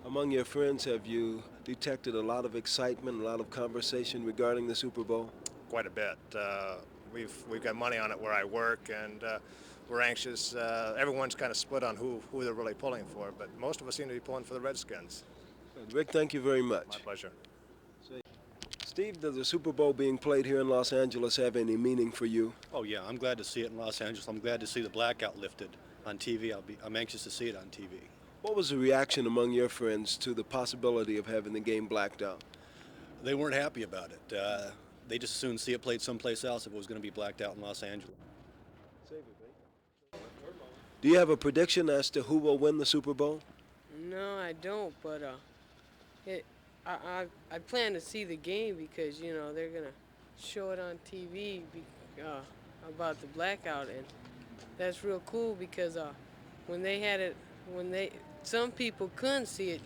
Among your friends, have you detected a lot of excitement, a lot of conversation regarding the Super Bowl? Quite a bit. We've got money on it where I work, and we're anxious. Everyone's kind of split on who they're really pulling for, but most of us seem to be pulling for the Redskins. Rick, thank you very My much. pleasure. Steve, does the Super Bowl being played here in Los Angeles have any meaning for you? Oh yeah, I'm glad to see it in Los Angeles. I'm glad to see the blackout lifted on TV. I'm anxious to see it on TV. What was the reaction among your friends to the possibility of having the game blacked out? They weren't happy about it. They just as soon see it played someplace else if it was going to be blacked out in Los Angeles. Do you have a prediction as to who will win the Super Bowl? No, I don't. But I plan to see the game because they're gonna show it on TV about the blackout, and that's real cool because when they had it, some people couldn't see it,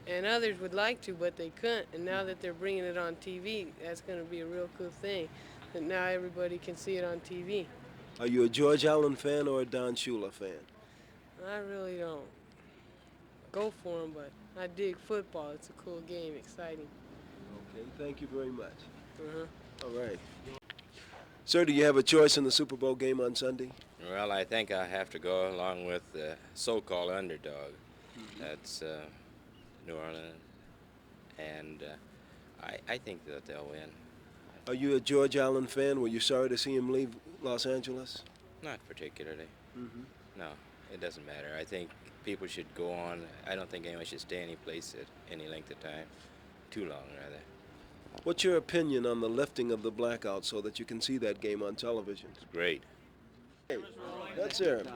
and others would like to, but they couldn't. And now that they're bringing it on TV, that's gonna be a real cool thing. That now everybody can see it on TV. Are you a George Allen fan or a Don Shula fan? I really don't go for them, but I dig football. It's a cool game, exciting. Okay, thank you very much. Uh-huh. All right. Sir, do you have a choice in the Super Bowl game on Sunday? Well, I think I have to go along with the so-called underdog. That's New Orleans, and I think that they'll win. Are you a George Allen fan? Were you sorry to see him leave Los Angeles? Not particularly. No, it doesn't matter. I think people should go on. I don't think anyone should stay any place at any length of time. Too long, rather. What's your opinion on the lifting of the blackout so that you can see that game on television? It's great. Hey, that's it.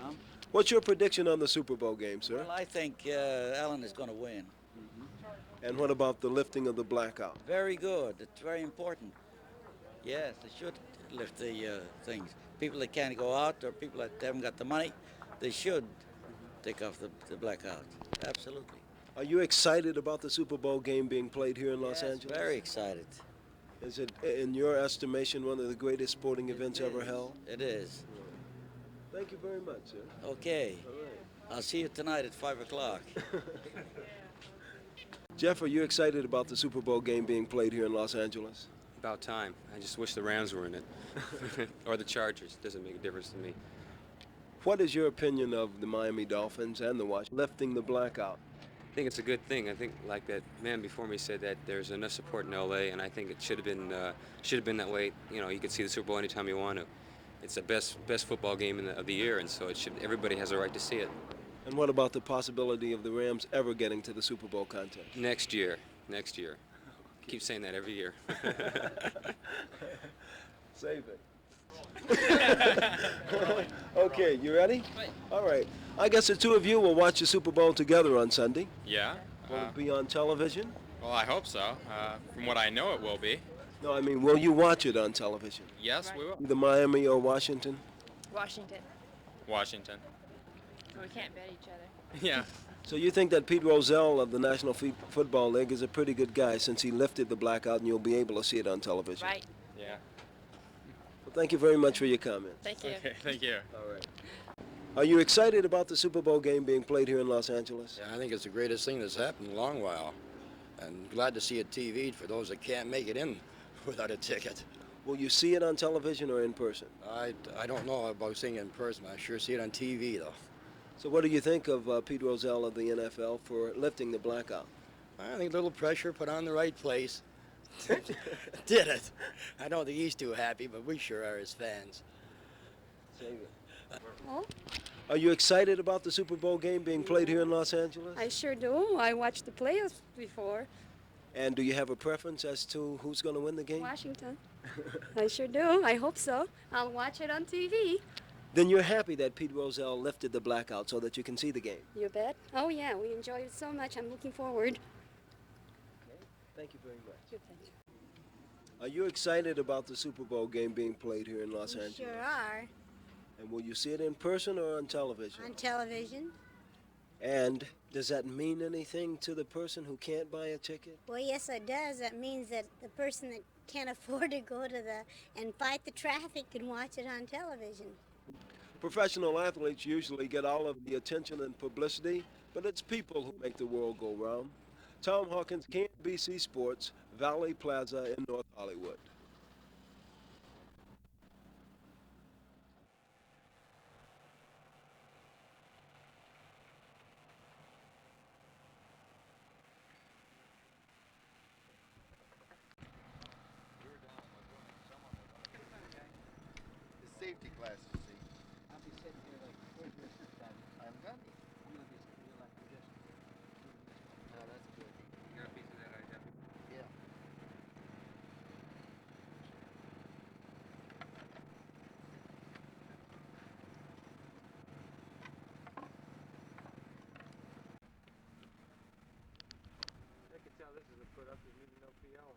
What's your prediction on the Super Bowl game, sir? Well, I think Allen is going to win. And what about the lifting of the blackout? Very good. It's very important. Yes, they should lift the things. People that can't go out or people that haven't got the money, they should take off the blackout. Absolutely. Are you excited about the Super Bowl game being played here in Los Yes, Angeles? very excited. Is it, in your estimation, one of the greatest sporting events ever held? It is. Thank you very much, sir. Okay. All right. I'll see you tonight at 5 o'clock. Jeff, are you excited about the Super Bowl game being played here in Los Angeles? About time. I just wish the Rams were in it. Or the Chargers. Doesn't make a difference to me. What is your opinion of the Miami Dolphins and the Washington lifting the blackout? I think it's a good thing. I think, like that man before me said, that there's enough support in LA, and I think it should have been that way. You could see the Super Bowl anytime you want to. It's the best football game of the year, and so everybody has a right to see it. And what about the possibility of the Rams ever getting to the Super Bowl contest? Next year. Keep saying that every year. Save it. Okay, you ready? All right. I guess the two of you will watch the Super Bowl together on Sunday. Yeah. Will it be on television? Well, I hope so. From what I know, it will be. No, I mean, will you watch it on television? Yes, we will. Either Miami or Washington? Washington. Washington. We can't bet each other. Yeah. So you think that Pete Rozelle of the National Football League is a pretty good guy since he lifted the blackout and you'll be able to see it on television? Right. Yeah. Well, thank you very much for your comment. Thank you. Okay, thank you. All right. Are you excited about the Super Bowl game being played here in Los Angeles? Yeah, I think it's the greatest thing that's happened in a long while. And glad to see it TV'd for those that can't make it in without a ticket. Will you see it on television or in person? I don't know about seeing it in person. I sure see it on TV, though. So what do you think of Pete Rozelle of the NFL for lifting the blackout? I think a little pressure put on the right place. Did it. I don't think he's too happy, but we sure are as fans. Oh, Are you excited about the Super Bowl game being played here in Los Angeles? I sure do. I watched the playoffs before. And do you have a preference as to who's going to win the game? Washington. I sure do. I hope so. I'll watch it on TV. Then you're happy that Pete Rozelle lifted the blackout so that you can see the game? You bet. Oh, yeah. We enjoy it so much. I'm looking forward. Okay. Thank you very much. Good, thank you. Are you excited about the Super Bowl game being played here in Los Angeles? Sure are. And will you see it in person or on television? On television. And does that mean anything to the person who can't buy a ticket? Well, yes, it does. That means that the person that can't afford to go to and fight the traffic can watch it on television. Professional athletes usually get all of the attention and publicity but it's people who make the world go round. Tom Hawkins, NBC Sports, Valley Plaza in North Hollywood. Safety glasses, see. I'll be sitting here like, where's your assistant? I haven't got any. I'm gonna be sitting here like this. Oh, that's good. You got a piece of that idea? Yeah. I can tell this is a productive meeting, no PL.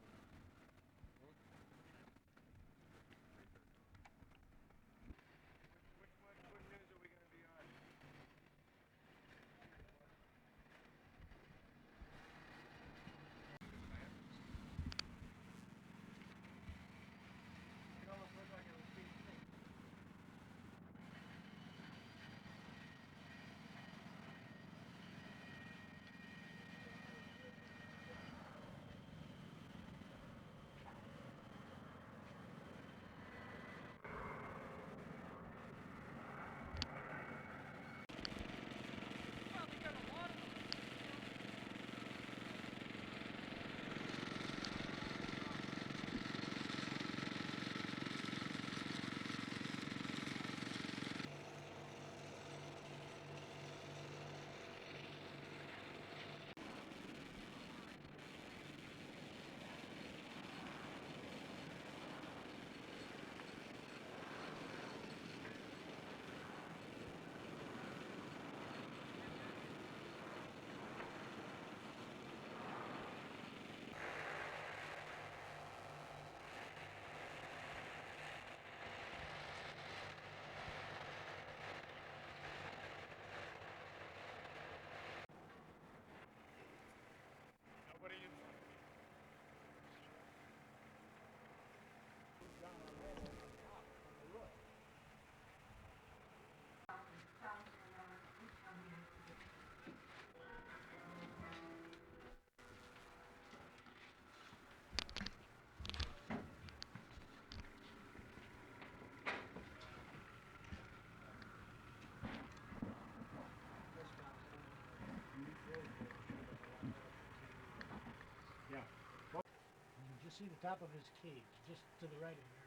Yeah. You just see the top of his cage, just to the right of there.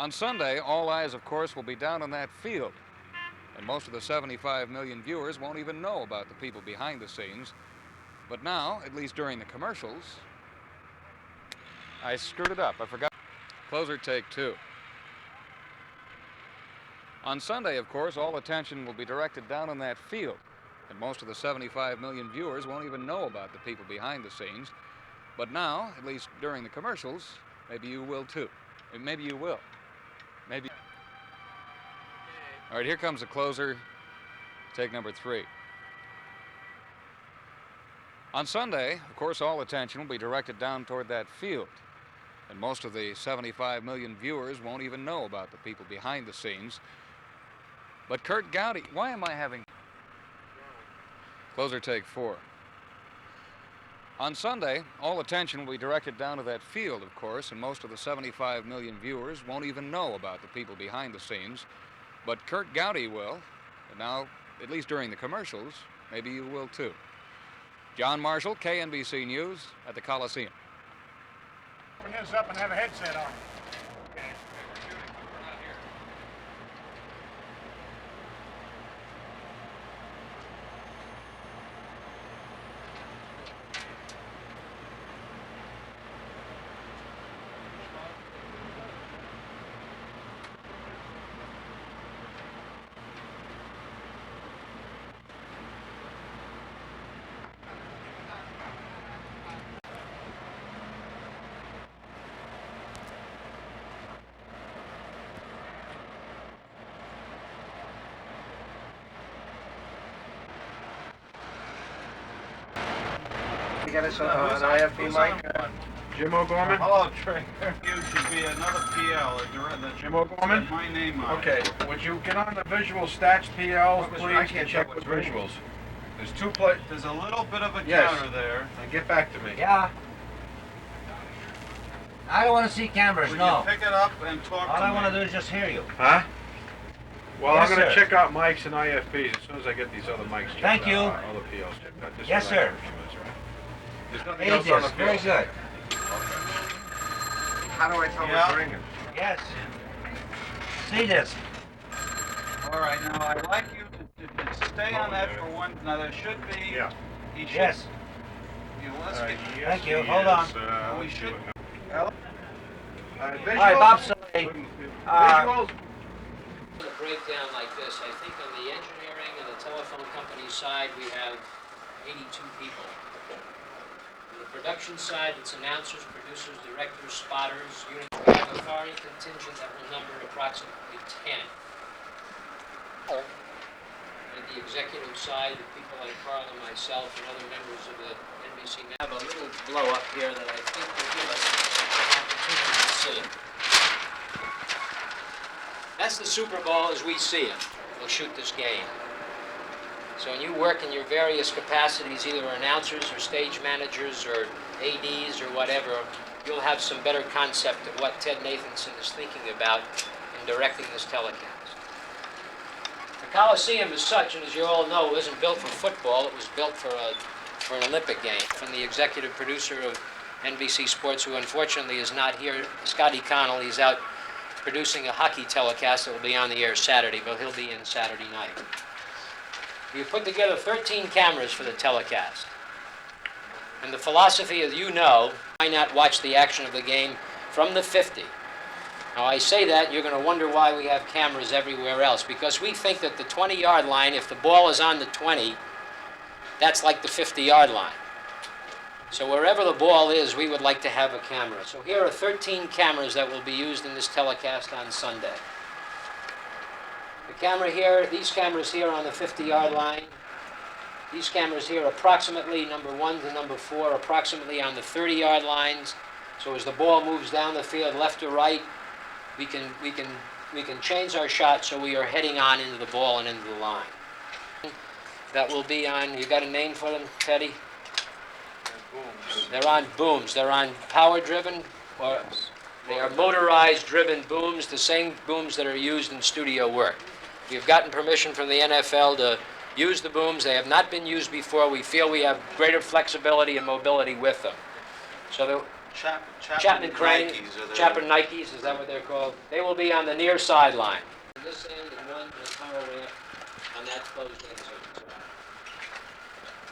On Sunday, all eyes, of course, will be down on that field. And most of the 75 million viewers won't even know about the people behind the scenes. But now, at least during the commercials, I screwed it up. I forgot. Closer take two. On Sunday, of course, all attention will be directed down on that field. And most of the 75 million viewers won't even know about the people behind the scenes. But now, at least during the commercials, maybe you will too. Maybe you will. Maybe. All right, here comes the closer. Take number 3. On Sunday, of course, all attention will be directed down toward that field. And most of the 75 million viewers won't even know about the people behind the scenes. But Kurt Gowdy, why am I having... Closer take 4. On Sunday, all attention will be directed down to that field, of course, and most of the 75 million viewers won't even know about the people behind the scenes. But Kurt Gowdy will, and now, at least during the commercials, maybe you will too. John Marshall, KNBC News, at the Coliseum. Open this up and have a headset on. You got us an IFB mic? Jim O'Gorman? Hello, Trey. You should be another PL. Jim O'Gorman? My name on Okay, it. would you get on the visual stats PLs, please? I can't check tell with what's visuals. There's two There's a little bit of a Yes. counter there. Now get back to me. Yeah. I don't want to see cameras, Will no. you pick it up and talk All to I me? want to do is just hear you. Huh? Well, Yes, I'm going to sir. check out mics and IFBs as soon as I get these other mics checked Thank out. you. All the PLs checked out. Just Yes, relax sir. for a few minutes, all right? There's nothing Hey, else on the this, very field. good. How do I tell Yeah. what's ringing? Yes. See this. All right, now I'd like you to stay on that for one. Now there should be. Yeah. He should, Yes. let's get. Yes, Thank you. he Hold is. on. We should. Hello? All right, Bob, sorry. Visuals? A breakdown like this, I think on the engineering and the telephone company side, we have 82 people. On the production side, it's announcers, producers, directors, spotters, units. We have a foreign contingent that will number approximately 10. On the executive side, the people like Carl and myself and other members of the NBC have a little blow up here that I think will give us an opportunity to see. That's the Super Bowl as we see it. We'll shoot this game. So when you work in your various capacities, either announcers or stage managers or ADs or whatever, you'll have some better concept of what Ted Nathanson is thinking about in directing this telecast. The Coliseum as such, and as you all know, wasn't built for football. It was built for an Olympic game. From the executive producer of NBC Sports, who unfortunately is not here, Scotty Connell, he's out producing a hockey telecast that will be on the air Saturday, but he'll be in Saturday night. We put together 13 cameras for the telecast. And the philosophy, as you know, why not watch the action of the game from the 50? Now I say that, you're going to wonder why we have cameras everywhere else, because we think that the 20-yard line, if the ball is on the 20, that's like the 50-yard line. So wherever the ball is, we would like to have a camera. So here are 13 cameras that will be used in this telecast on Sunday. The camera here, these cameras here on the 50-yard line. These cameras here approximately number 1 to number 4, approximately on the 30-yard lines. So as the ball moves down the field left to right, we can change our shot so we are heading on into the ball and into the line. That will be on, you got a name for them, Teddy? They're on booms. They're on power-driven, or they are motorized-driven booms, the same booms that are used in studio work. We've gotten permission from the NFL to use the booms. They have not been used before. We feel we have greater flexibility and mobility with them. So the Chapman Crane, Chapman Nikes, is that what they're called? They will be on the near sideline. This end and one in the power ramp on that closed end zone.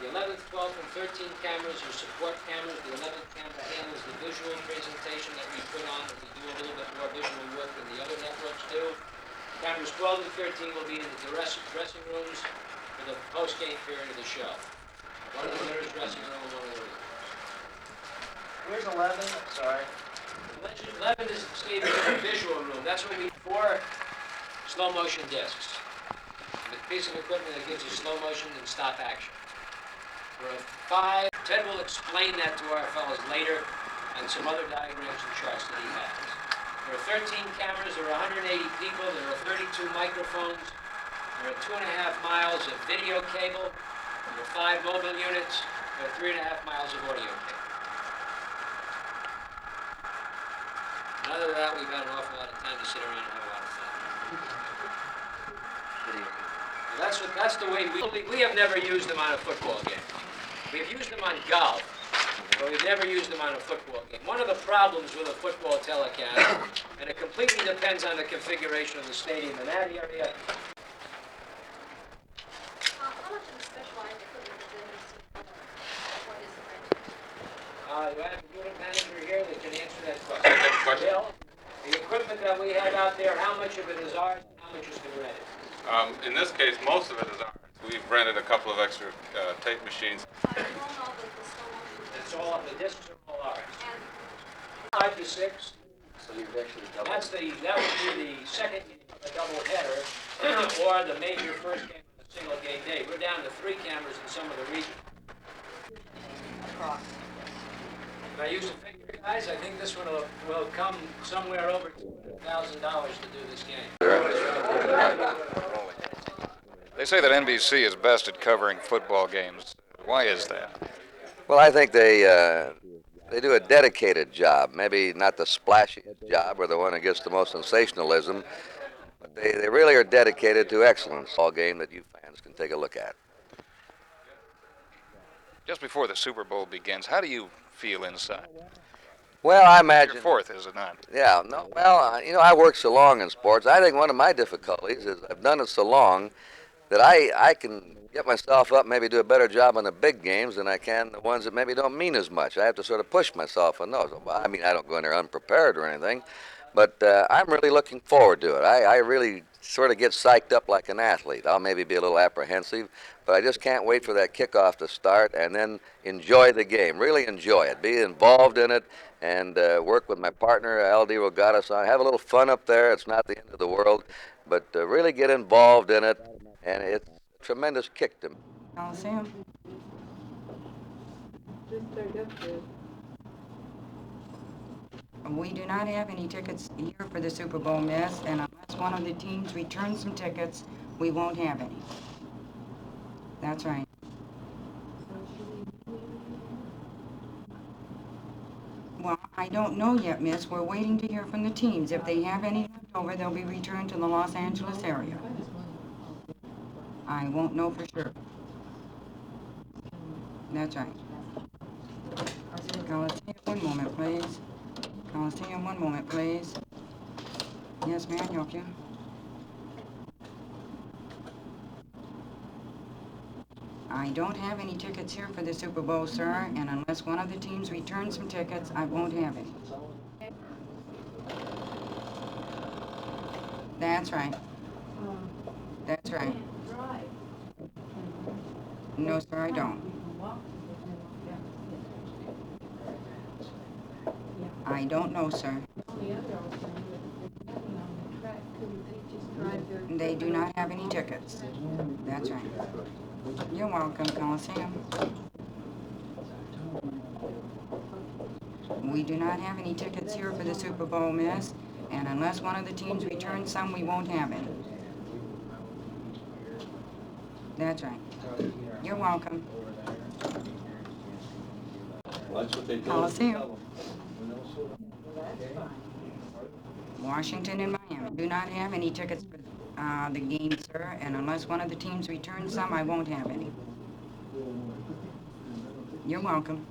The 11th, 12th, and 13th cameras are support cameras. The 11th camera handles the visual presentation that we put on, and we do a little bit more visual work than the other networks do. Cameras 12 and 13 will be in the dressing rooms for the post-game period of the show. One in the winner's dressing room, one in the room. Where's 11? Sorry. 11 is, Steve, the visual room. That's what we 4 slow motion discs. The piece of equipment that gives you slow motion and stop action. For a 5, Ted will explain that to our fellows later and some other diagrams and charts that he has. There are 13 cameras, there are 180 people, there are 32 microphones, there are 2.5 miles of video cable, there are 5 mobile units, there are 3.5 miles of audio cable. And other than that, we've had an awful lot of time to sit around and have a lot of fun. That's the way we have never used them on a football game. We've used them on golf, but we've never used them on a football game. One of the problems with a football telecast, and it completely depends on the configuration of the stadium in that area. How much of the specialized equipment does NBC what is the rent? You have a unit manager here that can answer that question. Bill, the equipment that we have out there, how much of it is ours and how much has been rented? In this case, most of it is ours. We've rented a couple of extra tape machines. It's all, the discs are all ours. 5 to 6. So you've actually doubled. That would be the second game of a double header, or the major first game of a single game day. We're down to 3 cameras in some of the regions. Across. If I use a figure, guys, I think this one will come somewhere over $200,000 to do this game. They say that NBC is best at covering football games. Why is that? Well, I think they do a dedicated job. Maybe not the splashiest job or the one that gets the most sensationalism, but they really are dedicated to excellence. All game that you fans can take a look at. Just before the Super Bowl begins, how do you feel inside? Well, I imagine. Your fourth, is it not? Yeah. No. Well, you know, I work so long in sports. I think one of my difficulties is I've done it so long that I can get myself up, maybe do a better job on the big games than I can the ones that maybe don't mean as much. I have to sort of push myself on those. I mean, I don't go in there unprepared or anything, but I'm really looking forward to it. I really sort of get psyched up like an athlete. I'll maybe be a little apprehensive, but I just can't wait for that kickoff to start and then enjoy the game, really enjoy it, be involved in it, and work with my partner, LD Rogata-san. Have a little fun up there. It's not the end of the world, but really get involved in it, and it's a tremendous kick to me. Coliseum. We do not have any tickets here for the Super Bowl, miss, and unless one of the teams returns some tickets, we won't have any. That's right. Well, I don't know yet, miss. We're waiting to hear from the teams. If they have any left over, they'll be returned to the Los Angeles area. I won't know for sure. That's right. Coliseum, one moment, please. Coliseum, one moment, please. Yes, may I help you? I don't have any tickets here for the Super Bowl, sir, and unless one of the teams returns some tickets, I won't have any. That's right. That's right. No, sir, I don't. I don't know, sir. They do not have any tickets. That's right. You're welcome, Coliseum. We do not have any tickets here for the Super Bowl, miss, and unless one of the teams returns some, we won't have any. That's right. You're welcome. Coliseum. Washington and Miami do not have any tickets for the game, sir, and unless one of the teams returns some, I won't have any. You're welcome.